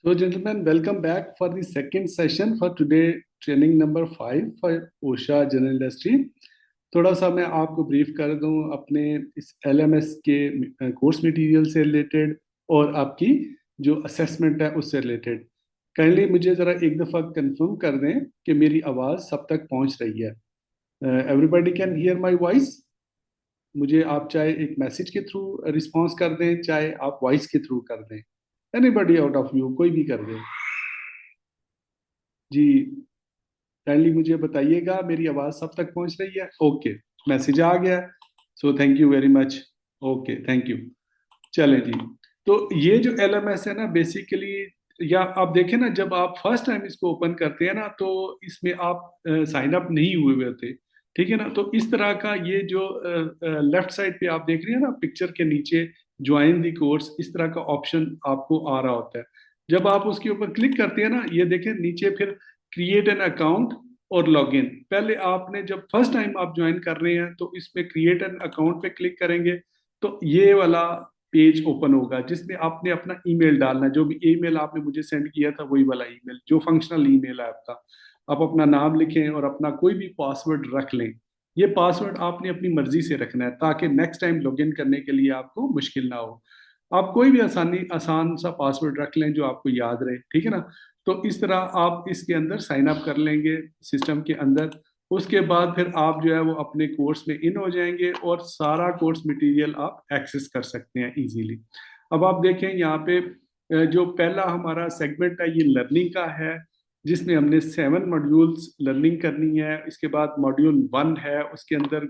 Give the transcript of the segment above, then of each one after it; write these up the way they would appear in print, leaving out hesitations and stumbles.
So, gentlemen, welcome back for the second session for today, training number 5 for OSHA General Industry. थोड़ा सा मैं आपको brief कर दूं अपने इस LMS के कोर्स मटेरियल से रिलेटेड और आपकी जो असेसमेंट है उससे रिलेटेड। काइंडली मुझे ज़रा एक दफ़ा कंफर्म कर दें कि मेरी आवाज़ सब तक पहुंच रही है। Everybody can hear my voice. मुझे आप चाहे एक मैसेज के थ्रू रिस्पॉन्स कर दें, चाहे आप वॉइस के थ्रू कर दें। एनीबडी आउट ऑफ यू, कोई भी कर दे जी। काइंडली मुझे बताइएगा मेरी आवाज़ सब तक पहुंच रही है। ओके, मैसेज आ गया। So thank you very much. Okay, thank you. चलें जी। तो ये जो LMS है ना, बेसिकली, या आप देखें ना, जब आप फर्स्ट टाइम इसको ओपन करते हैं ना, तो इसमें आप साइन अप नहीं हुए हुए होते। ठीक है ना। तो इस तरह का ये जो लेफ्ट साइड पे आप देख रहे हैं ना, पिक्चर के नीचे ज्वाइन दी कोर्स, इस तरह का ऑप्शन आपको आ रहा होता है। जब आप उसके ऊपर क्लिक करते हैं ना, ये देखें नीचे फिर क्रिएट एन अकाउंट और लॉगिन। पहले आपने जब फर्स्ट टाइम आप ज्वाइन कर रहे हैं तो इसमें क्रिएट एन अकाउंट पे क्लिक करेंगे तो ये वाला पेज ओपन होगा जिसमें आपने अपना ईमेल डालना है। जो भी ईमेल आपने मुझे सेंड किया था वही वाला ईमेल, जो फंक्शनल ईमेल है आपका। आप अपना नाम लिखें और अपना कोई भी पासवर्ड रख लें। ये पासवर्ड आपने अपनी मर्जी से रखना है ताकि नेक्स्ट टाइम लॉगिन करने के लिए आपको मुश्किल ना हो। आप कोई भी आसान सा पासवर्ड रख लें जो आपको याद रहे। ठीक है ना। तो इस तरह आप इसके अंदर साइन अप कर लेंगे सिस्टम के अंदर। उसके बाद फिर आप जो है वो अपने कोर्स में इन हो जाएंगे और सारा कोर्स मटेरियल आप एक्सेस कर सकते हैं इजीली। अब आप देखें यहाँ पे जो पहला हमारा सेगमेंट है ये लर्निंग का है, जिसमें हमने 7 मॉड्यूल्स लर्निंग करनी है। इसके बाद मॉड्यूल 1 है, उसके अंदर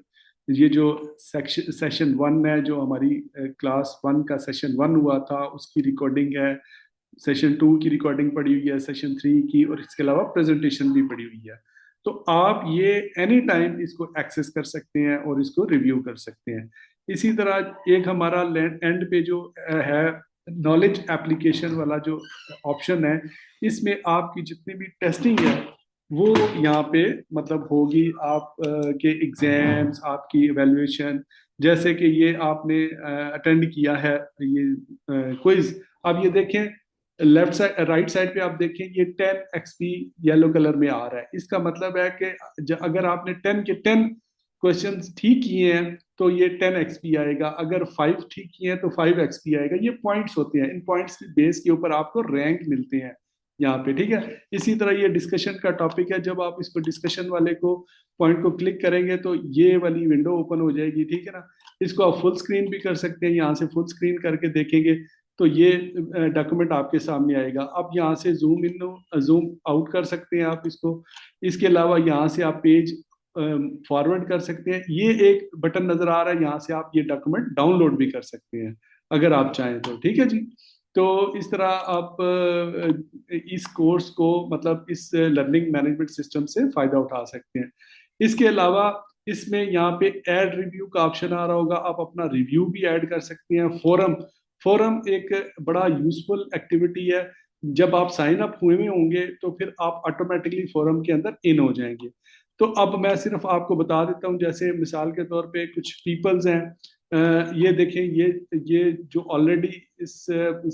ये जो सेशन 1 है, जो हमारी क्लास 1 का सेशन 1 हुआ था उसकी रिकॉर्डिंग है। सेशन 2 की रिकॉर्डिंग पड़ी हुई है, सेशन 3 की, और इसके अलावा प्रेजेंटेशन भी पड़ी हुई है। तो आप ये एनी टाइम इसको एक्सेस कर सकते हैं और इसको रिव्यू कर सकते हैं। इसी तरह एक हमारा एंड पे जो है नॉलेज एप्लीकेशन वाला जो ऑप्शन है, इसमें आपकी जितनी भी टेस्टिंग है वो यहाँ पे मतलब होगी। आप के एग्जाम्स, आपकी एवेल्युएशन, जैसे कि ये आपने अटेंड किया है ये क्विज। अब ये देखें लेफ्ट साइड राइट साइड पे आप देखें ये 10 XP येलो कलर में आ रहा है। इसका मतलब है कि अगर आपने 10 के 10 क्वेश्चन ठीक किए हैं तो ये 10 XP आएगा। अगर 5 ठीक किए हैं तो 5 XP आएगा। ये पॉइंट्स होते हैं, इन पॉइंट्स की बेस के ऊपर आपको रैंक मिलते हैं यहाँ पे। ठीक है। इसी तरह ये डिस्कशन का टॉपिक है। जब आप इसको डिस्कशन वाले को पॉइंट को क्लिक करेंगे तो ये वाली विंडो ओपन हो जाएगी। ठीक है ना। इसको आप फुल स्क्रीन भी कर सकते हैं। यहाँ से फुल स्क्रीन करके देखेंगे तो ये डॉक्यूमेंट आपके सामने आएगा। आप यहाँ से जूम इन जूम आउट कर सकते हैं आप इसको। इसके अलावा यहाँ से आप पेज फॉरवर्ड कर सकते हैं। ये एक बटन नजर आ रहा है, यहाँ से आप ये डॉक्यूमेंट डाउनलोड भी कर सकते हैं अगर आप चाहें तो। ठीक है जी। तो इस तरह आप इस कोर्स को मतलब इस लर्निंग मैनेजमेंट सिस्टम से फायदा उठा सकते हैं। इसके अलावा इसमें यहाँ पे ऐड रिव्यू का ऑप्शन आ रहा होगा, आप अपना रिव्यू भी ऐड कर सकते हैं। फोरम, फोरम एक बड़ा यूजफुल एक्टिविटी है। जब आप साइन अप हुए हुए होंगे तो फिर आप ऑटोमेटिकली फोरम के अंदर इन हो जाएंगे। तो अब मैं सिर्फ आपको बता देता हूँ, जैसे मिसाल के तौर पे कुछ पीपल्स हैं, ये देखें, ये जो ऑलरेडी इस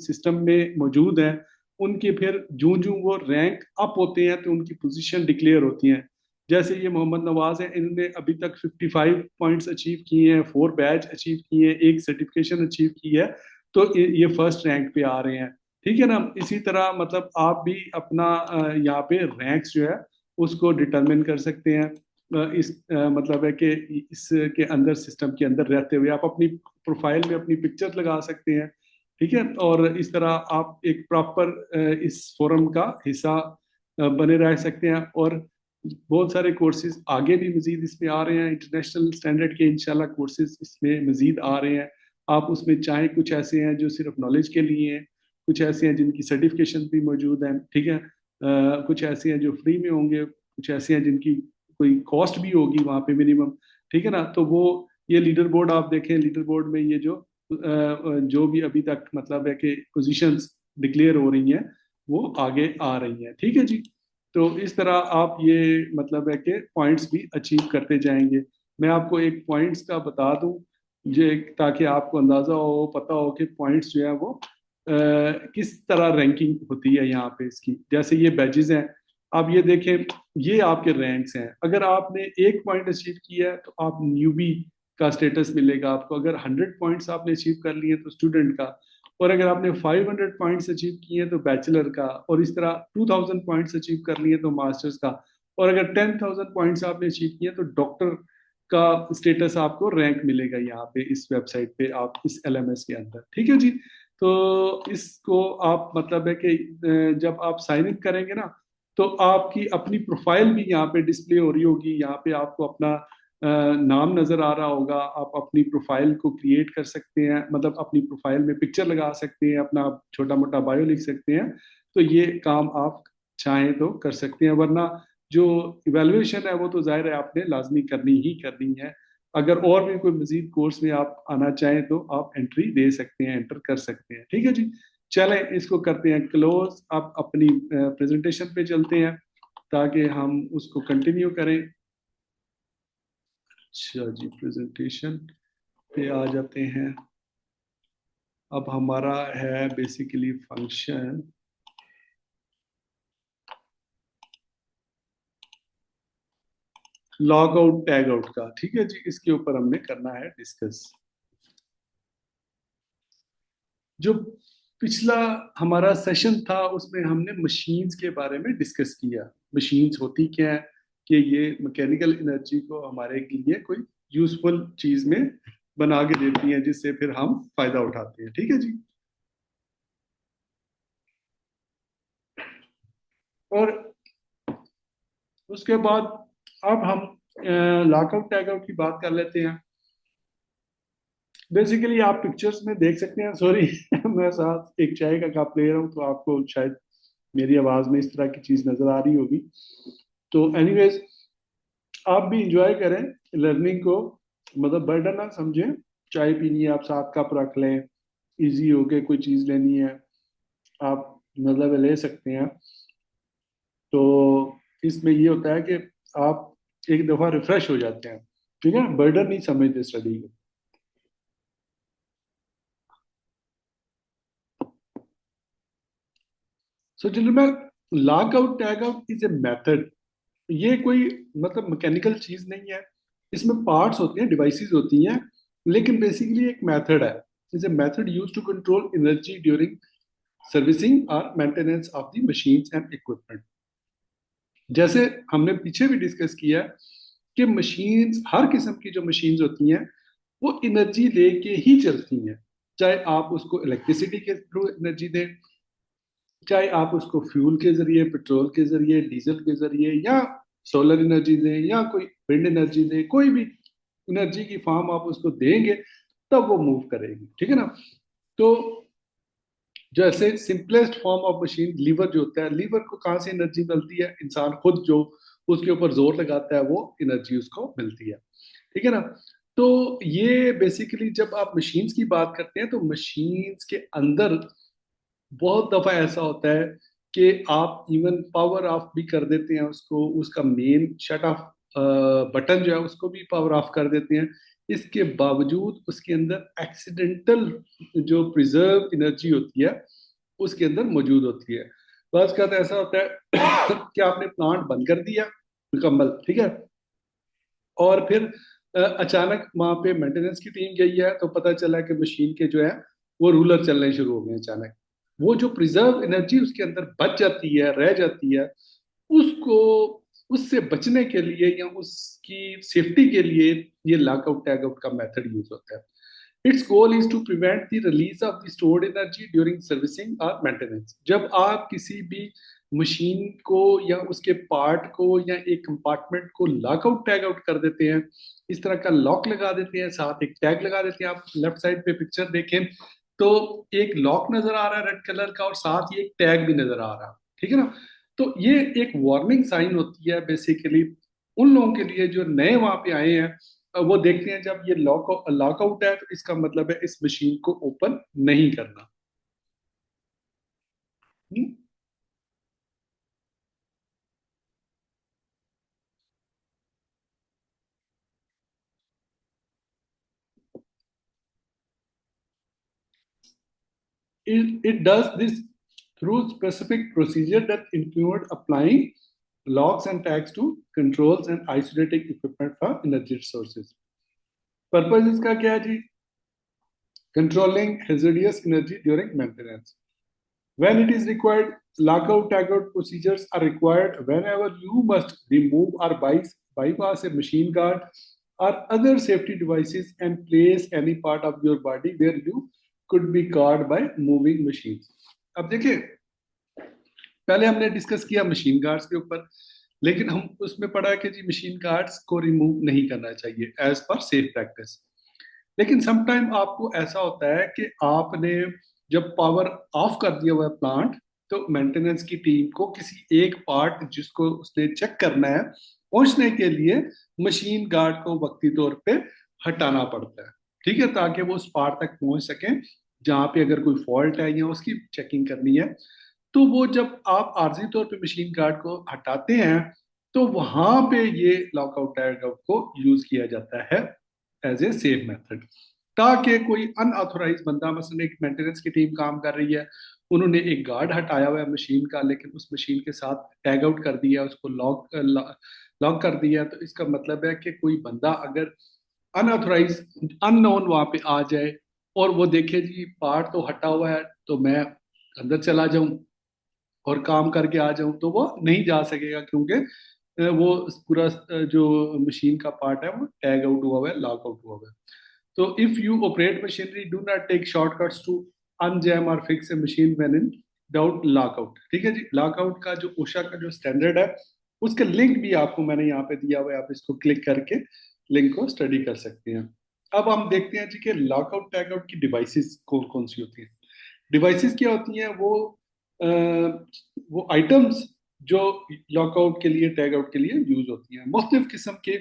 सिस्टम में मौजूद हैं, उनके फिर जूं जूं वो रैंक अप होते हैं तो उनकी पोजीशन डिक्लेयर होती हैं। जैसे ये मोहम्मद नवाज है, इन्होंने अभी तक 55 पॉइंट्स अचीव किए हैं, 4 बैच अचीव किए हैं, एक सर्टिफिकेशन अचीव की है। तो ये फर्स्ट रैंक पे आ रहे हैं। ठीक है ना। इसी तरह मतलब आप भी अपना यहाँ पे रैंक्स जो है उसको डिटरमिन कर सकते हैं। इस मतलब है कि इसके अंदर सिस्टम के अंदर रहते हुए आप अपनी प्रोफाइल में अपनी पिक्चर लगा सकते हैं। ठीक है। और इस तरह आप एक प्रॉपर इस फोरम का हिस्सा बने रह सकते हैं। और बहुत सारे कोर्सेज आगे भी मजीद इसमें आ रहे हैं, इंटरनेशनल स्टैंडर्ड के इंशाल्लाह कोर्सेज इसमें मजीद आ रहे हैं। आप उसमें चाहे कुछ ऐसे हैं जो सिर्फ नॉलेज के लिए हैं, कुछ ऐसे हैं जिनकी सर्टिफिकेशन भी मौजूद हैं। ठीक है। कुछ ऐसे हैं जो फ्री में होंगे, कुछ ऐसे हैं जिनकी कोई कॉस्ट भी होगी वहाँ पे मिनिमम। ठीक है ना। तो वो ये लीडर बोर्ड आप देखें, लीडर बोर्ड में ये जो भी अभी तक मतलब है कि पोजीशंस डिक्लेयर हो रही हैं वो आगे आ रही हैं। ठीक है जी। तो इस तरह आप ये मतलब है कि पॉइंट्स भी अचीव करते जाएंगे। मैं आपको एक पॉइंट्स का बता दूं, जो ताकि आपको अंदाजा हो, पता हो कि पॉइंट्स जो है वो किस तरह रैंकिंग होती है यहाँ पे इसकी, जैसे ये बैजेस हैं। आप ये देखें, ये आपके रैंक्स हैं। अगर आपने 1 पॉइंट अचीव किया है तो आप न्यूबी का स्टेटस मिलेगा आपको। अगर 100 पॉइंट्स आपने अचीव कर लिए तो स्टूडेंट का। और अगर आपने 500 पॉइंट्स अचीव किए तो बैचलर का। और इस तरह 2000 पॉइंट्स अचीव कर लिए तो मास्टर्स का। और अगर 10,000 पॉइंट्स आपने अचीव किए तो डॉक्टर का स्टेटस आपको रैंक मिलेगा यहाँ पे इस वेबसाइट पे, आप इस एलएमएस के अंदर। ठीक है जी। तो इसको आप मतलब है कि जब आप साइन इन करेंगे ना, तो आपकी अपनी प्रोफाइल भी यहाँ पे डिस्प्ले हो रही होगी। यहाँ पे आपको अपना नाम नजर आ रहा होगा। आप अपनी प्रोफाइल को क्रिएट कर सकते हैं, मतलब अपनी प्रोफाइल में पिक्चर लगा सकते हैं, अपना छोटा मोटा बायो लिख सकते हैं। तो ये काम आप चाहें तो कर सकते हैं, वरना जो इवेल्युएशन है वो तो जाहिर है आपने लाजमी करनी ही करनी है। अगर और भी कोई मजीद कोर्स में आप आना चाहें तो आप एंट्री दे सकते हैं, एंटर कर सकते हैं। ठीक है जी। चलें इसको करते हैं क्लोज। आप अपनी प्रेजेंटेशन पे चलते हैं ताकि हम उसको कंटिन्यू करें। अच्छा जी, प्रेजेंटेशन पे आ जाते हैं। अब हमारा है basically function log out tag out का। ठीक है जी, इसके ऊपर हमने करना है डिस्कस। जो पिछला हमारा सेशन था उसमें हमने मशीन्स के बारे में डिस्कस किया। मशीन्स होती क्या है, कि ये मैकेनिकल एनर्जी को हमारे लिए कोई यूजफुल चीज में बना के देती हैं, जिससे फिर हम फायदा उठाते हैं। ठीक है जी। और उसके बाद अब हम लॉकआउट टैगआउट की बात कर लेते हैं। बेसिकली आप पिक्चर्स में देख सकते हैं, सॉरी मैं साथ एक चाय का कप ले रहा हूँ तो आपको शायद मेरी आवाज में इस तरह की चीज नजर आ रही होगी। तो एनीवेज, आप भी इंजॉय करें लर्निंग को, मतलब बर्डन ना समझें। चाय पीनी है आप साथ कप रख लें, इजी हो के कोई चीज लेनी है आप मतलब ले सकते हैं। तो इसमें ये होता है कि आप एक दफा रिफ्रेश हो जाते हैं। ठीक है, बर्डन नहीं समझते स्टडी को। So children, lock out tag out is a method. ये कोई मतलब मैकेनिकल चीज नहीं है। इसमें पार्ट्स होते हैं, डिवाइसेस होती हैं, लेकिन बेसिकली एक मेथड है। Is a method use to control energy during servicing और maintenance of the machines and equipment. जैसे हमने पीछे भी डिस्कस किया कि मशीन्स, हर किस्म की जो मशीन्स होती हैं वो एनर्जी लेके ही चलती हैं। चाहे आप उसको इलेक्ट्रिसिटी के थ्रू एनर्जी दें, चाहे आप उसको फ्यूल के जरिए, पेट्रोल के जरिए, डीजल के जरिए, या सोलर एनर्जी दें, या कोई विंड एनर्जी दें, कोई भी एनर्जी की फॉर्म आप उसको देंगे तब वो मूव करेगी। ठीक है ना। तो जैसे simplest form of machine lever जो होता है, लीवर को कहाँ से एनर्जी मिलती है, इंसान खुद जो उसके ऊपर जोर लगाता है वो एनर्जी उसको मिलती है। ठीक है ना। तो ये बेसिकली जब आप मशीन्स की बात करते हैं तो मशीन्स के अंदर बहुत दफा ऐसा होता है कि आप इवन पावर ऑफ भी कर देते हैं उसको, उसका मेन शट ऑफ बटन जो है उसको भी पावर ऑफ कर देते हैं। इसके बावजूद उसके अंदर एक्सीडेंटल जो प्रिजर्व एनर्जी होती है उसके अंदर मौजूद होती है। बस का तो ऐसा होता है कि आपने प्लांट बंद कर दिया मुकम्मल, ठीक है, और फिर अचानक वहां पे मेंटेनेंस की टीम गई है तो पता चला कि मशीन के जो है वो रूलर चलने शुरू हो गए अचानक। वो जो प्रिजर्व एनर्जी उसके अंदर बच जाती है, रह जाती है, उसको, उससे बचने के लिए या उसकी सेफ्टी के लिए ये लॉकआउट टैगआउट का मेथड यूज होता है। Its goal is to prevent the release of the stored energy during servicing और मेंटेनेंस। जब आप किसी भी मशीन को या उसके पार्ट को या एक कंपार्टमेंट को लॉकआउट टैग आउट कर देते हैं, इस तरह का लॉक लगा देते हैं, साथ एक टैग लगा देते हैं। आप लेफ्ट साइड पे पिक्चर देखें तो एक लॉक नजर आ रहा है रेड कलर का, और साथ ही एक टैग भी नजर आ रहा है। ठीक है ना। तो ये एक वार्निंग साइन होती है बेसिकली उन लोगों के लिए जो नए वहां पे आए हैं। वो देखते हैं जब ये लॉकआउट है तो इसका मतलब है इस मशीन को ओपन नहीं करना। हम्म? It does this through specific procedure that include applying locks and tags to controls and isolating equipment for energy sources. Purpose इसका क्या है जी? Controlling hazardous energy during maintenance. When it is required, lockout tagout procedures are required whenever you must remove or bypass a machine guard or other safety devices and place any part of your body where you could be caught by moving machines. अब देखिए, पहले हमने discuss किया machine guards के ऊपर, लेकिन हम उसमें पढ़ा कि जी मशीन गार्ड्स को रिमूव नहीं करना चाहिए एज पर सेफ प्रैक्टिस। लेकिन समटाइम आपको ऐसा होता है कि आपने जब पावर ऑफ कर दिया हुआ है प्लांट, तो मेंटेनेंस की टीम को किसी एक पार्ट जिसको उसने चेक करना है पहुंचने के लिए मशीन गार्ड को वक्ती तौर पे हटाना पड़ता है, ठीक है, ताकि वो उस पार्ट तक पहुंच सके जहां पे अगर कोई फॉल्ट है या उसकी चेकिंग करनी है। तो वो जब आप आर्जी तौर पे मशीन गार्ड को हटाते हैं, तो वहां पे ये लॉकआउट टैग आउट को यूज किया जाता है एज ए सेफ मेथड, ताकि कोई अनऑथोराइज बंदा, मसलन एक मेंटेनेंस की टीम काम कर रही है, उन्होंने एक गार्ड हटाया हुआ है मशीन का, लेकिन उस मशीन के साथ टैग आउट कर दिया, उसको लॉक कर दिया, तो इसका मतलब है कि कोई बंदा अगर अनऑथोराइज अननोन वहां पे आ जाए और वो देखे जी पार्ट तो हटा हुआ है, तो मैं अंदर चला जाऊं और काम करके आ जाऊं, तो वो नहीं जा सकेगा, क्योंकि वो पूरा जो मशीन का पार्ट है वो टैग आउट हुआ हुआ है, लॉक आउट हुआ हुआ है। तो if you operate machinery, do not take shortcuts to unjam or fix a machine when in doubt lockout. ठीक है जी, लॉकआउट का जो ओशा का जो स्टैंडर्ड है, उसका लिंक भी आपको मैंने यहाँ पे दिया हुआ है, आप इसको क्लिक करके लिंक को स्टडी कर सकते हैं। अब हम देखते हैं जी कि लॉकआउट टैग आउट की डिवाइसेस कौन कौन सी होती हैं। डिवाइसेस क्या होती हैं? वो आइटम्स जो लॉकआउट के लिए, टैग आउट के लिए यूज होती हैं, मुख्तलिफ किस्म के।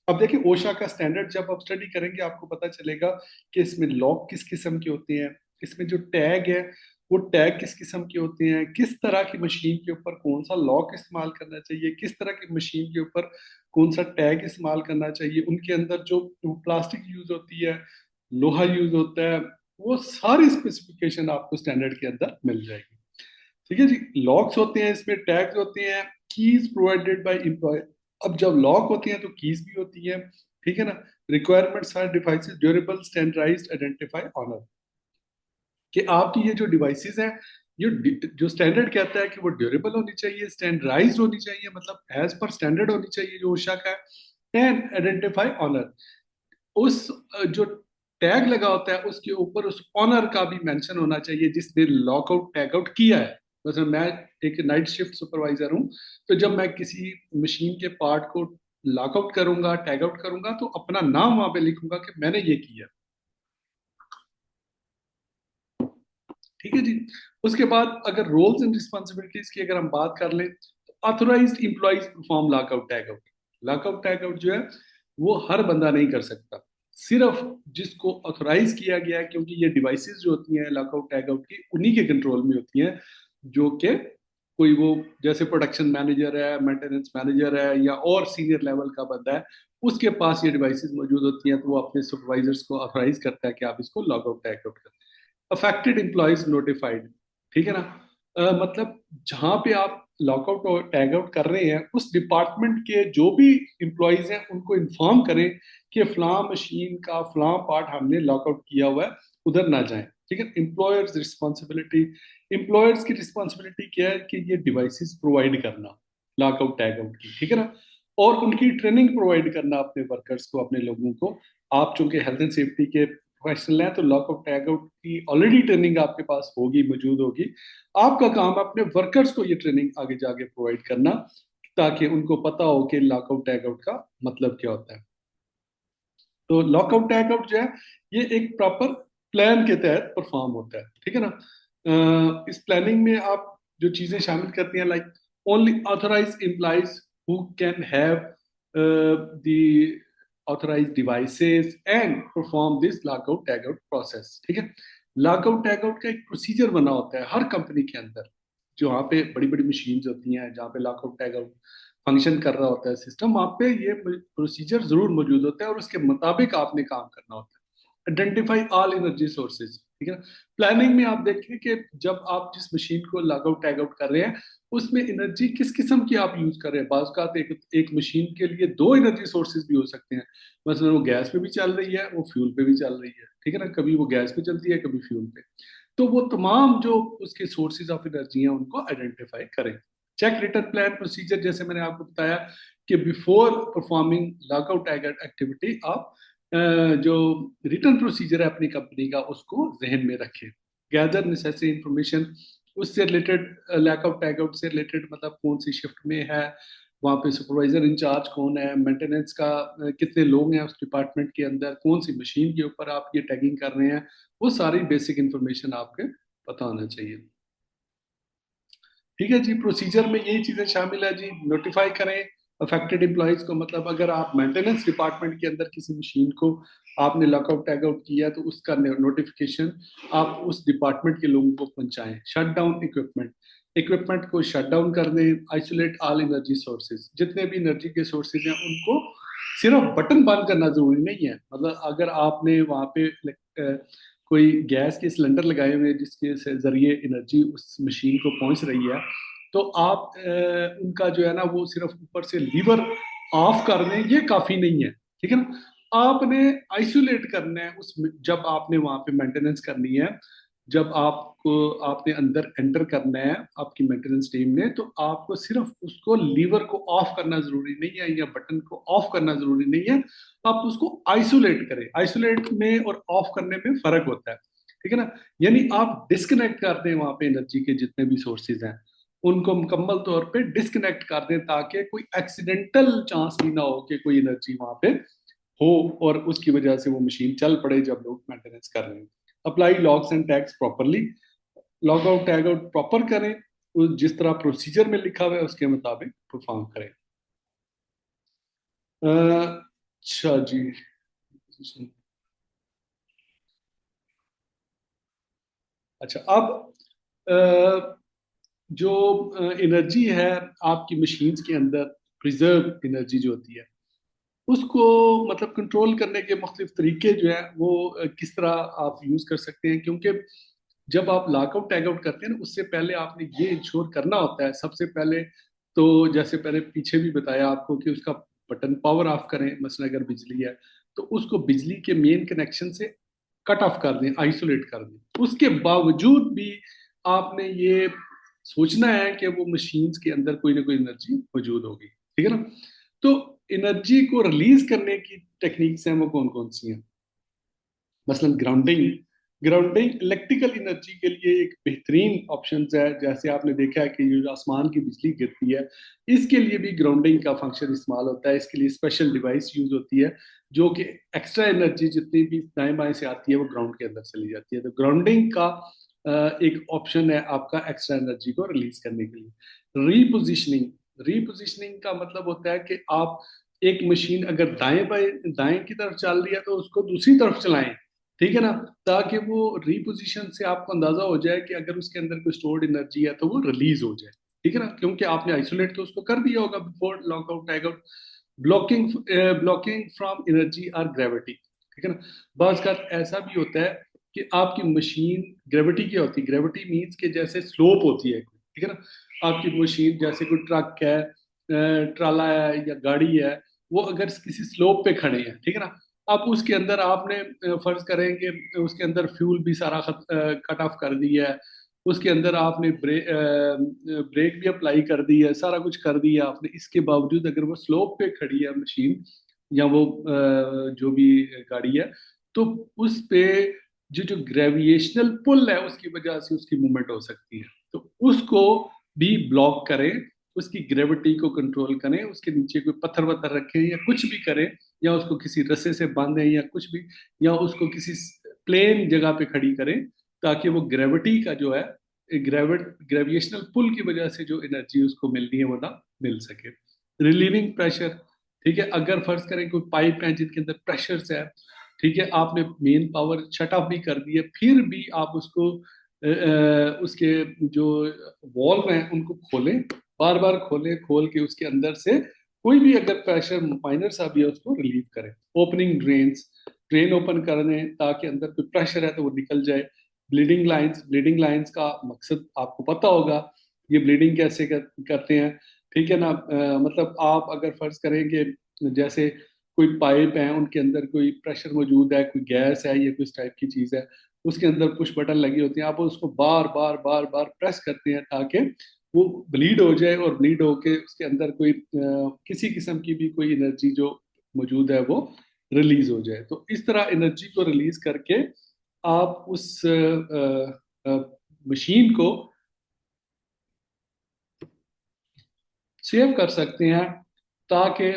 अब देखिए ओशा का स्टैंडर्ड जब आप स्टडी करेंगे आपको पता चलेगा कि इसमें लॉक किस किस्म के होते हैं, इसमें जो टैग है वो टैग किस किस्म के होते हैं, किस तरह की मशीन के ऊपर कौन सा लॉक इस्तेमाल करना चाहिए, किस तरह की मशीन के ऊपर कौन सा टैग इस्तेमाल करना चाहिए, उनके अंदर जो प्लास्टिक यूज होती है, लोहा यूज होता है, वो सारी स्पेसिफिकेशन आपको स्टैंडर्ड के अंदर मिल जाएगी। ठीक है जी, लॉक्स होते हैं, इसमें टैग्स होते हैं, कीज प्रोवाइडेड बाय एम्प्लॉय। अब जब लॉक होती हैं तो कीज भी होती हैं, ठीक है ना। Requirements for devices durable standardized identify owner, कि आपकी ये जो डिवाइसेस हैं, ये जो स्टैंडर्ड कहता है कि वो ड्यूरेबल होनी चाहिए, स्टैंडर्डाइज्ड होनी चाहिए, मतलब एज पर स्टैंडर्ड होनी चाहिए जो ओशा का है, एंड आइडेंटिफाई ऑनर। उस जो टैग लगा होता है उसके ऊपर उस ऑनर का भी मेंशन होना चाहिए जिसने लॉकआउट टैग आउट किया है। मतलब मैं एक नाइट शिफ्ट सुपरवाइजर हूँ, तो जब मैं किसी मशीन के पार्ट को लॉकआउट करूंगा, टैग आउट करूंगा, तो अपना नाम वहां पे लिखूंगा कि मैंने ये किया। ठीक है जी। उसके बाद अगर रोल्स एंड रिस्पॉन्सिबिलिटीज की अगर हम बात कर लें, तो authorized employees perform lockout tag out. Lockout tag out जो है वो हर बंदा नहीं कर सकता, सिर्फ जिसको ऑथोराइज किया गया है, क्योंकि ये डिवाइसेस जो होती हैं लॉकआउट टैग आउट की उन्हीं के कंट्रोल में होती हैं, जो कि कोई वो जैसे प्रोडक्शन मैनेजर है, मेंटेनेंस मैनेजर है, या और सीनियर लेवल का बंदा है, उसके पास ये डिवाइसेस मौजूद होती हैं, तो वो अपने सुपरवाइजर्स को ऑथोराइज करता है कि आप इसको लॉकआउट टैग आउट करें। अफेक्टेड एम्प्लॉयज नोटिफाइड, ठीक है ना। मतलब जहां पे आप लॉकआउट और टैग आउट कर रहे हैं, उस डिपार्टमेंट के जो भी एम्प्लॉयज हैं उनको इन्फॉर्म करें कि फलां मशीन का फलां पार्ट हमने लॉकआउट किया हुआ है, उधर ना जाएं। ठीक है, एम्प्लॉयर्स रिस्पॉन्सिबिलिटी, एम्प्लॉयर्स की रिस्पॉन्सिबिलिटी क्या है कि ये डिवाइसेस प्रोवाइड करना लॉकआउट टैग आउट की, ठीक है ना, और उनकी ट्रेनिंग प्रोवाइड करना अपने वर्कर्स को, अपने लोगों को। आप चूंकि हेल्थ एंड सेफ्टी के प्रोफेशनल हैं, तो लॉकआउट टैग आउट की ऑलरेडी ट्रेनिंग आपके पास होगी, मौजूद होगी। आपका काम अपने वर्कर्स को ये ट्रेनिंग आगे जाके प्रोवाइड करना, ताकि उनको पता हो कि लॉकआउट टैग आउट का मतलब क्या होता है। तो लॉकआउट टैग आउट जो है ये एक प्रॉपर प्लान के तहत परफॉर्म होता है, ठीक है ना। इस प्लानिंग में आप जो चीजें शामिल करती हैं, like only authorize employees who can have the authorized devices and perform this lockout tagout process। ठीक है, लॉकआउट टैगआउट का एक प्रोसीजर बना होता है हर कंपनी के अंदर, जो वहाँ पे बड़ी बड़ी मशीन्स होती हैं जहाँ पे लॉकआउट टैगआउट फंक्शन कर रहा होता है सिस्टम, वहाँ पे ये प्रोसीजर जरूर मौजूद होता है और उसके मुताबिक आपने काम करना होता है। आइडेंटिफाई ऑल एनर्जी सोर्सेज, ठीक है ना। प्लानिंग में आप देखें कि जब आप जिस मशीन को लॉग आउट टैग आउट कर रहे हैं उसमें एनर्जी किस किस्म की आप यूज कर रहे हैं। बाज़ का एक मशीन के लिए दो एनर्जी सोर्सेज भी हो सकते हैं। मतलब वो गैस पे भी चल रही है, वो फ्यूल पे भी चल रही है, ठीक है ना। कभी वो गैस पे चलती है, कभी फ्यूल पे। तो वो तमाम जो उसके सोर्सेज ऑफ एनर्जी हैं उनको आइडेंटिफाई करें। चेक रिटर्न प्लान प्रोसीजर, जैसे मैंने आपको बताया कि बिफोर परफॉर्मिंग लॉकआउट एक्टिविटी आप जो रिटर्न प्रोसीजर है अपनी कंपनी का उसको जहन में रखें। गैदर नेसेसरी इंफॉर्मेशन, उससे रिलेटेड लॉकआउट टैग आउट से रिलेटेड, मतलब कौन सी शिफ्ट में है, वहाँ पे सुपरवाइजर इंचार्ज कौन है, मेंटेनेंस का कितने लोग हैं उस डिपार्टमेंट के अंदर, कौन सी मशीन के ऊपर आप ये टैगिंग कर रहे हैं, वो सारी बेसिक इंफॉर्मेशन आपके पता होना चाहिए। ठीक है जी, प्रोसीजर में यही चीजें शामिल है जी। नोटिफाई करें अफेक्टेड एम्प्लॉयज को, मतलब अगर आप मेंटेनेंस डिपार्टमेंट के अंदर किसी मशीन को आपने लॉकआउट टैग आउट किया तो उसका नोटिफिकेशन आप उस डिपार्टमेंट के लोगों को पहुंचाएं। शट डाउन इक्विपमेंट, इक्विपमेंट को शट डाउन कर दें। आइसोलेट ऑल एनर्जी सोर्सेज, जितने भी एनर्जी के सोर्सेज हैं उनको सिर्फ बटन बंद करना जरूरी नहीं है। मतलब अगर आपने वहां पे कोई गैस के सिलेंडर लगाए हुए जिसके जरिए एनर्जी उस मशीन को पहुंच रही है, तो आप उनका जो है ना वो सिर्फ ऊपर से लीवर ऑफ कर दें, ये काफी नहीं है, ठीक है ना। आपने आइसोलेट करना है उस, जब आपने वहां पे मेंटेनेंस करनी है, जब आपको आपने अंदर एंटर करना है आपकी मेंटेनेंस टीम ने, तो आपको सिर्फ उसको लीवर को ऑफ करना जरूरी नहीं है या बटन को ऑफ करना जरूरी नहीं है। आप उसको आइसोलेट करें। आइसोलेट में और ऑफ करने में फर्क होता है, ठीक है ना। यानी आप डिस्कनेक्ट कर दें वहां पे एनर्जी के जितने भी सोर्सेज हैं उनको मुकम्मल तौर पे डिस्कनेक्ट कर दें, ताकि कोई एक्सीडेंटल चांस भी ना हो कि कोई एनर्जी वहां पे हो और उसकी वजह से वो मशीन चल पड़े जब लोग मेंटेनेंस कर रहे हैं। Apply logs and tags properly, log out tag out proper करें, जिस तरह प्रोसीजर में लिखा हुआ है उसके मुताबिक परफॉर्म करें। अच्छा जी। अच्छा, अब जो एनर्जी है आपकी मशीन्स के अंदर, प्रिजर्व एनर्जी जो होती है उसको मतलब कंट्रोल करने के मुख्तलिफ तरीके जो है वो किस तरह आप यूज कर सकते हैं। क्योंकि जब आप लॉकआउट टैग आउट करते हैं ना उससे पहले आपने ये इंश्योर करना होता है सबसे पहले, तो जैसे पहले पीछे भी बताया आपको कि उसका बटन पावर ऑफ करें, मसलन अगर बिजली है तो उसको बिजली के मेन कनेक्शन से कट ऑफ कर दें, आइसोलेट कर दें। उसके बावजूद भी आपने ये सोचना है कि वो मशीन्स के अंदर कोई ना कोई एनर्जी मौजूद होगी, ठीक है ना। तो एनर्जी को रिलीज करने की टेक्निक्स हैं वो कौन कौन सी हैं। मसलन ग्राउंडिंग, ग्राउंडिंग इलेक्ट्रिकल एनर्जी के लिए एक बेहतरीन ऑप्शन है। जैसे आपने देखा है कि ये जो आसमान की बिजली गिरती है इसके लिए भी ग्राउंडिंग का फंक्शन इस्तेमाल होता है। इसके लिए स्पेशल डिवाइस यूज होती है जो कि एक्स्ट्रा एनर्जी जितनी भी दाएं बाएं से आती है वो ग्राउंड के अंदर चली जाती है। तो ग्राउंडिंग का एक ऑप्शन है आपका एक्स्ट्रा एनर्जी को रिलीज करने के लिए। रीपोजिशनिंग, रीपोजिशनिंग का मतलब होता है कि आप एक मशीन अगर दाएं बाएं दाएं की तरफ चल रही है तो उसको दूसरी तरफ चलाएं, ठीक है ना, ताकि वो रीपोजिशन से आपको अंदाजा हो जाए कि अगर उसके अंदर कोई स्टोर्ड एनर्जी है तो वो रिलीज हो जाए, ठीक है ना। क्योंकि आपने आइसोलेट तो उसको कर दिया होगा before lockout tag out. Blocking, blocking from energy और ग्रेविटी, ठीक है ना। बाज का ऐसा भी होता है कि आपकी मशीन ग्रेविटी क्या होती है, ग्रेविटी मीन्स कि जैसे स्लोप होती है, ठीक है ना। आपकी मशीन जैसे कोई ट्रक है, ट्राला है या गाड़ी है, वो अगर किसी स्लोप पे खड़े हैं, ठीक है ना, अब उसके अंदर आपने फर्ज करेंगे उसके अंदर फ्यूल भी सारा कट ऑफ कर दिया है, उसके अंदर आपने ब्रेक भी अप्लाई कर दी है, सारा कुछ कर दिया आपने, इसके बावजूद अगर वो स्लोप पे खड़ी है मशीन या वो जो भी गाड़ी है, तो उस पे जो जो ग्रेविएशनल पुल है उसकी वजह से उसकी मूवमेंट हो सकती है। तो उसको भी ब्लॉक करें, उसकी ग्रेविटी को कंट्रोल करें, उसके नीचे कोई पत्थर वत्थर रखें या कुछ भी करें, या उसको किसी रस्से से बांधें या कुछ भी, या उसको किसी प्लेन जगह पे खड़ी करें ताकि वो ग्रेविटी का जो है ग्रेविएशनल पुल की वजह से जो एनर्जी उसको मिलनी है वो ना मिल सके। रिलीविंग प्रेशर, ठीक है, अगर फर्ज करें कोई पाइप है जिनके अंदर प्रेशर है, ठीक है, आपने मेन पावर शट ऑफ भी कर दी है, फिर भी आप उसको उसके जो वॉल्व हैं उनको खोलें, बार बार खोलें, खोल के उसके अंदर से कोई भी अगर प्रेशर माइनर सा भी है उसको रिलीव करें। ओपनिंग ड्रेन्स, ड्रेन ओपन कर दें ताकि अंदर कोई प्रेशर है तो वो निकल जाए। ब्लीडिंग लाइंस का मकसद आपको पता होगा, ये ब्लीडिंग कैसे करते हैं, ठीक है ना। मतलब आप अगर फर्ज करेंगे जैसे कोई पाइप है, उनके अंदर कोई प्रेशर मौजूद है, कोई गैस है या किस टाइप की चीज है, उसके अंदर पुश बटन लगी होती है, आप उसको बार बार बार बार प्रेस करते हैं ताकि वो ब्लीड हो जाए, और ब्लीड होके उसके अंदर कोई किसी किस्म की भी कोई एनर्जी जो मौजूद है वो रिलीज हो जाए। तो इस तरह एनर्जी को रिलीज करके आप उस मशीन को सेव कर सकते हैं, ताकि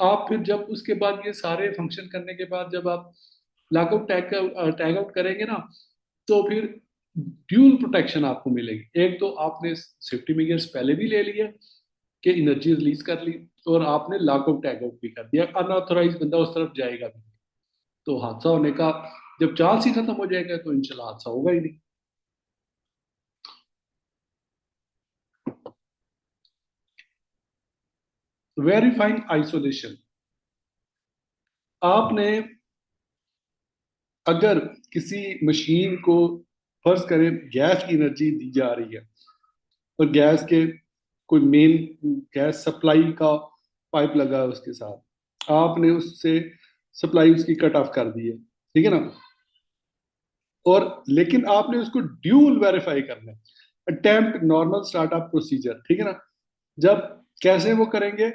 आप फिर जब उसके बाद ये सारे फंक्शन करने के बाद जब आप लॉकआउट टैग आउट करेंगे ना, तो फिर ड्यूल प्रोटेक्शन आपको मिलेगी। एक तो आपने सेफ्टी मेजर्स पहले भी ले लिए कि एनर्जी रिलीज कर ली, और आपने लॉकआउट टैग आउट भी कर दिया, अनऑथोराइज बंदा उस तरफ जाएगा भी, तो हादसा होने का जब चांस ही खत्म हो जाएगा तो इंशाल्लाह हादसा होगा ही नहीं। वेरीफाइंग आइसोलेशन, आपने अगर किसी मशीन को फर्ज करें गैस की एनर्जी दी जा रही है, और गैस के कोई मेन गैस सप्लाई का पाइप लगा है उसके साथ, आपने उससे सप्लाई उसकी कट ऑफ कर दी है, ठीक है ना, और लेकिन आपने उसको ड्यूल वेरीफाई करना है, अटेम्प्ट नॉर्मल स्टार्टअप प्रोसीजर, ठीक है ना। जब कैसे वो करेंगे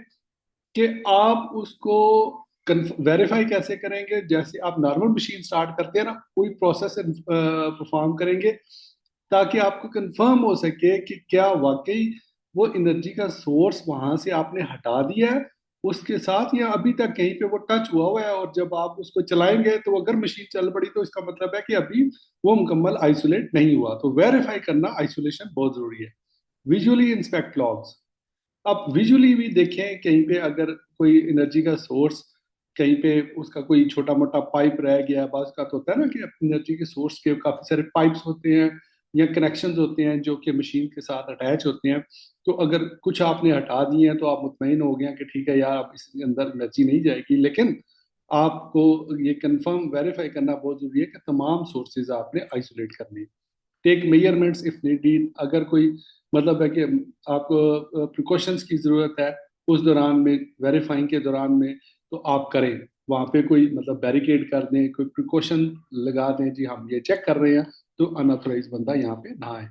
कि आप उसको वेरीफाई कैसे करेंगे, जैसे आप नॉर्मल मशीन स्टार्ट करते हैं ना, कोई प्रोसेस परफॉर्म करेंगे ताकि आपको कंफर्म हो सके कि क्या वाकई वो एनर्जी का सोर्स वहां से आपने हटा दिया है उसके साथ, या अभी तक कहीं पे वो टच हुआ हुआ है, और जब आप उसको चलाएंगे तो अगर मशीन चल पड़ी तो इसका मतलब है कि अभी वो मुकम्मल आइसोलेट नहीं हुआ। तो वेरीफाई करना आइसोलेशन बहुत जरूरी है। विजुअली इंस्पेक्ट लॉग्स, आप विजुअली भी देखें कहीं पे अगर कोई एनर्जी का सोर्स कहीं पे उसका कोई छोटा मोटा पाइप रह गया, बात का तो होता है ना कि एनर्जी के सोर्स के काफी सारे पाइप्स होते हैं या कनेक्शंस होते हैं जो कि मशीन के साथ अटैच होते हैं, तो अगर कुछ आपने हटा दिए हैं तो आप मुतमईन हो गए हैं कि ठीक है यार अब इसके अंदर एनर्जी नहीं जाएगी, लेकिन आपको ये कंफर्म वेरीफाई करना बहुत जरूरी है कि तमाम सोर्सेज आपने आइसोलेट करने। टेक मेजरमेंट्स इफ नीडेड, अगर कोई मतलब है कि आपको प्रिकॉशंस की जरूरत है उस दौरान में, वेरीफाइंग के दौरान में, तो आप करें, वहां पे कोई मतलब बैरिकेड कर दें, कोई प्रिकॉशन लगा दें, जी हम ये चेक कर रहे हैं, तो अनऑथराइज बंदा यहाँ पे ना आए।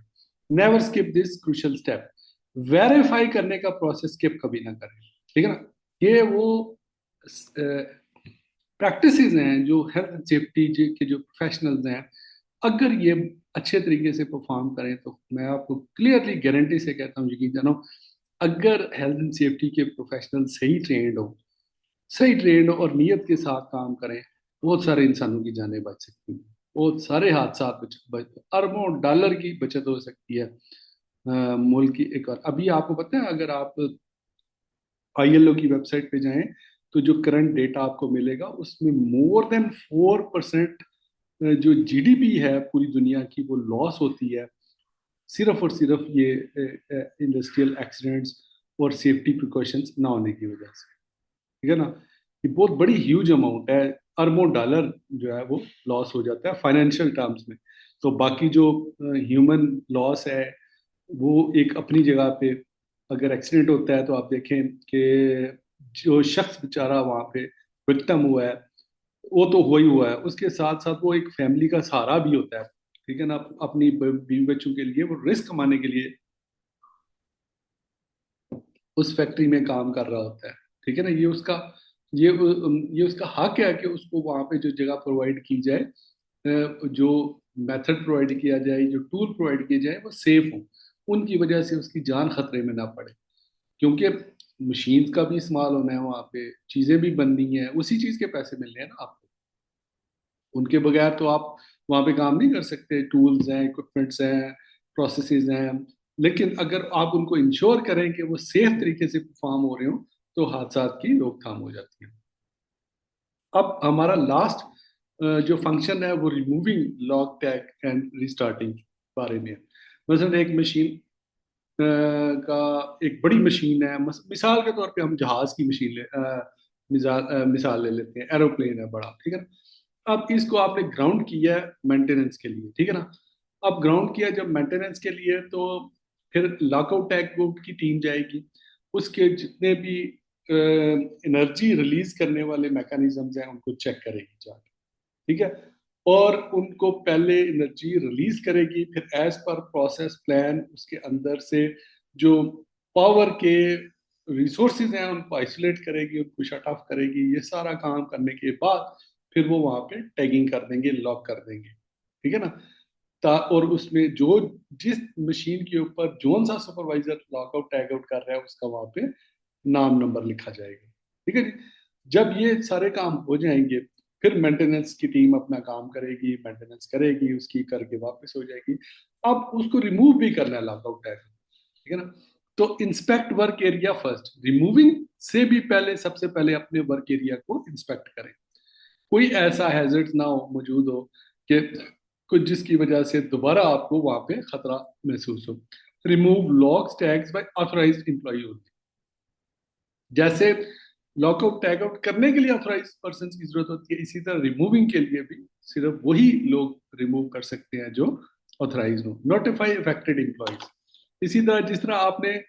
Never skip this crucial step, verify करने का प्रोसेस स्किप कभी ना करें, ठीक है ना। ये वो प्रैक्टिसेस हैं जो हेल्थ एंड सेफ्टी के जो प्रोफेशनल्स हैं, अगर ये अच्छे तरीके से परफॉर्म करें तो मैं आपको क्लियरली गारंटी से कहता हूँ, यकीन जानो, अगर हेल्थ एंड सेफ्टी के प्रोफेशनल सही ट्रेंड हो और नीयत के साथ काम करें, बहुत सारे इंसानों की जानें बच सकती हैं, बहुत सारे हादसा बच अरबों डॉलर की बचत हो सकती है। मुल्क की एक और अभी आपको पता है, अगर आप आईएलओ की वेबसाइट पे जाएं तो जो करंट डेटा आपको मिलेगा उसमें मोर देन 4% जो जीडीपी है पूरी दुनिया की वो लॉस होती है, सिर्फ और सिर्फ ये इंडस्ट्रियल एक्सीडेंट्स और सेफ्टी प्रिकॉशंस ना होने की वजह से, ठीक है ना। ये बहुत बड़ी ह्यूज अमाउंट है, अरबों डॉलर जो है वो लॉस हो जाता है फाइनेंशियल टर्म्स में। तो बाकी जो ह्यूमन लॉस है वो एक अपनी जगह पे, अगर एक्सीडेंट होता है तो आप देखें कि जो शख्स बेचारा वहां पे विक्टिम हुआ है वो तो हुआ ही हुआ है, उसके साथ साथ वो एक फैमिली का सहारा भी होता है, ठीक है ना, अपनी बीवी बच्चों के लिए वो रिस्क कमाने के लिए उस फैक्ट्री में काम कर रहा होता है, ठीक है ना। ये ये उसका हक है कि उसको वहां पे जो जगह प्रोवाइड की जाए, जो मेथड प्रोवाइड किया जाए, जो टूल प्रोवाइड किए जाए वो सेफ हो, उनकी वजह से उसकी जान खतरे में ना पड़े, क्योंकि मशीन का भी इस्तेमाल होना है वहां पे, चीजें भी बननी है, उसी चीज के पैसे मिलने हैं ना आपको, उनके बगैर तो आप वहां पे काम नहीं कर सकते। टूल्स हैं, इक्विपमेंट्स हैं, प्रोसेसेस हैं, लेकिन अगर आप उनको इंश्योर करें कि वो सेफ तरीके से परफॉर्म हो रहे हो तो हादसा की रोकथाम हो जाती है। अब हमारा लास्ट जो फंक्शन है वो removing lock tag and restarting बारे में है। मसलन एक मशीन का एक बड़ी मशीन है, मिसाल के तौर पे हम जहाज की मशीन मिसाल ले लेते हैं, एरोप्लेन है बड़ा, ठीक है ना। अब इसको आपने ग्राउंड किया है मेंटेनेंस के लिए, ठीक है ना। अब ग्राउंड किया जब मेंटेनेंस के लिए, तो फिर लॉकआउट टैग आउट की टीम जाएगी, उसके जितने भी एनर्जी रिलीज करने वाले मैकेनिज्म्स हैं उनको चेक करेगी जाके, ठीक है। और उनको पहले एनर्जी रिलीज करेगी, फिर एज पर प्रोसेस प्लान उसके अंदर से जो पावर के रिसोर्सेज हैं उनको आइसोलेट करेगी, उनको शट ऑफ करेगी। ये सारा काम करने के बाद फिर वो वहां पे टैगिंग कर देंगे, लॉक कर देंगे, ठीक है ना। और उसमें जो जिस मशीन के ऊपर जोन सा सुपरवाइजर लॉकआउट टैग आउट कर रहा है उसका वहां पे नाम नंबर लिखा जाएगा, ठीक है जी। जब ये सारे काम हो जाएंगे, फिर मेंटेनेंस की टीम अपना काम करेगी, मेंटेनेंस करेगी, उसकी करके वापस हो जाएगी। अब उसको रिमूव भी करना है लॉकआउट टैग, ठीक है ना। तो inspect work area first, removing से भी पहले सबसे पहले अपने वर्क एरिया को इंस्पेक्ट करें। कोई ऐसा हैजर्ड ना हो, मौजूद हो कि कुछ जिसकी वजह से दोबारा आपको वहां पे खतरा महसूस हो। Remove locks tags by authorized employee only. जैसे लॉकआउट टैग आउट करने के लिए ऑथराइज पर्सन की जरूरत होती है, इसी तरह रिमूविंग के लिए भी सिर्फ वही लोग रिमूव कर सकते हैं जो ऑथराइज हो। Notify affected employees. इसी तरह जिस तरह आपने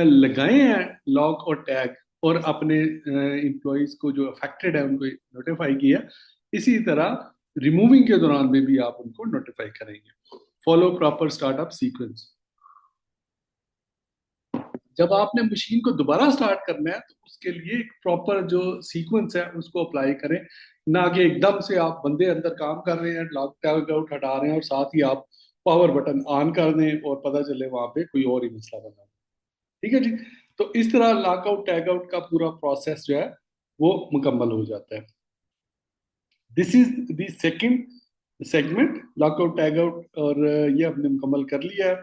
लगाए हैं लॉक और टैग और अपने एम्प्लॉयज को जो अफेक्टेड है उनको नोटिफाई किया, इसी तरह रिमूविंग के दौरान में भी आप उनको नोटिफाई करेंगे। Follow proper startup sequence. जब आपने मशीन को दोबारा स्टार्ट करना है तो उसके लिए एक प्रॉपर जो सीक्वेंस है उसको अप्लाई करें। ना कि एकदम से आप बंदे अंदर काम कर रहे हैं, लॉक टैग आउट हटा रहे हैं और साथ ही आप पावर बटन ऑन कर दें और पता चले वहां पे कोई और ही मसला बना, ठीक है जी। तो इस तरह लॉकआउट टैग आउट का पूरा प्रोसेस जो है वो मुकम्मल हो जाता है। This is the second segment, lockout tag out, और ये हमने मुकम्मल कर लिया है।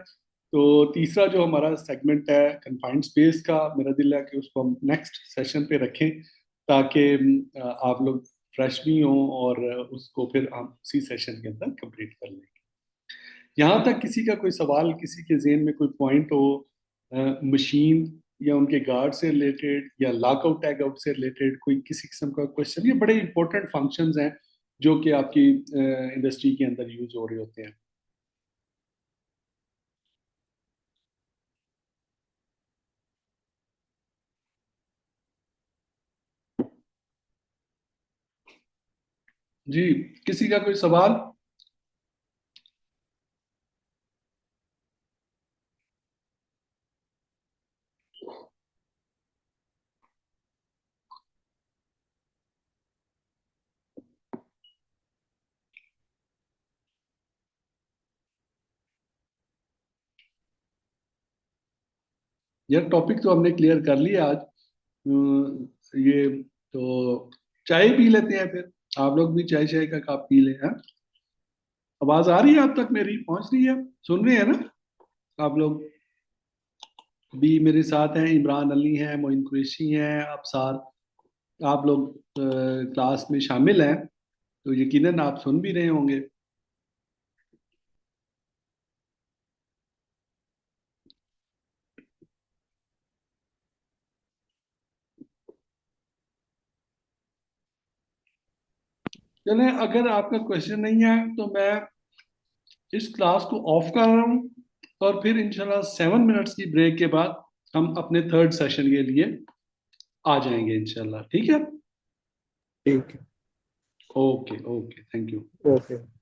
तो तीसरा जो हमारा सेगमेंट है कन्फाइंड स्पेस का, मेरा दिल है कि उसको हम नेक्स्ट सेशन पे रखें ताकि आप लोग फ्रेश भी हों और उसको फिर हम उसी सेशन के अंदर कंप्लीट कर लेंगे। यहाँ तक किसी का कोई सवाल, किसी के जेहन में कोई पॉइंट हो मशीन या उनके गार्ड से रिलेटेड या लॉकआउट टैग आउट से रिलेटेड, कोई किसी किस्म का क्वेश्चन, ये बड़े इंपॉर्टेंट फंक्शंस हैं जो कि आपकी इंडस्ट्री के अंदर यूज हो रहे होते हैं। जी, किसी का कोई सवाल? यार टॉपिक तो हमने क्लियर कर लिया आज। ये तो चाय पी लेते हैं फिर, आप लोग भी चाय चाय का कप पी लें, हाँ? आवाज आ रही है आप तक, मेरी पहुंच रही है, सुन रहे हैं ना आप लोग? भी मेरे साथ हैं, इमरान अली हैं, मोइन कुरैशी हैं, अबसार, आप लोग क्लास में शामिल हैं तो यकीनन आप सुन भी रहे होंगे। चलें, अगर आपका क्वेश्चन नहीं है तो मैं इस क्लास को ऑफ कर रहा हूँ और फिर इंशाल्लाह 7 मिनट्स की ब्रेक के बाद हम अपने थर्ड सेशन के लिए आ जाएंगे इंशाल्लाह, ठीक है। ठीक है। Okay okay, thank you. Okay.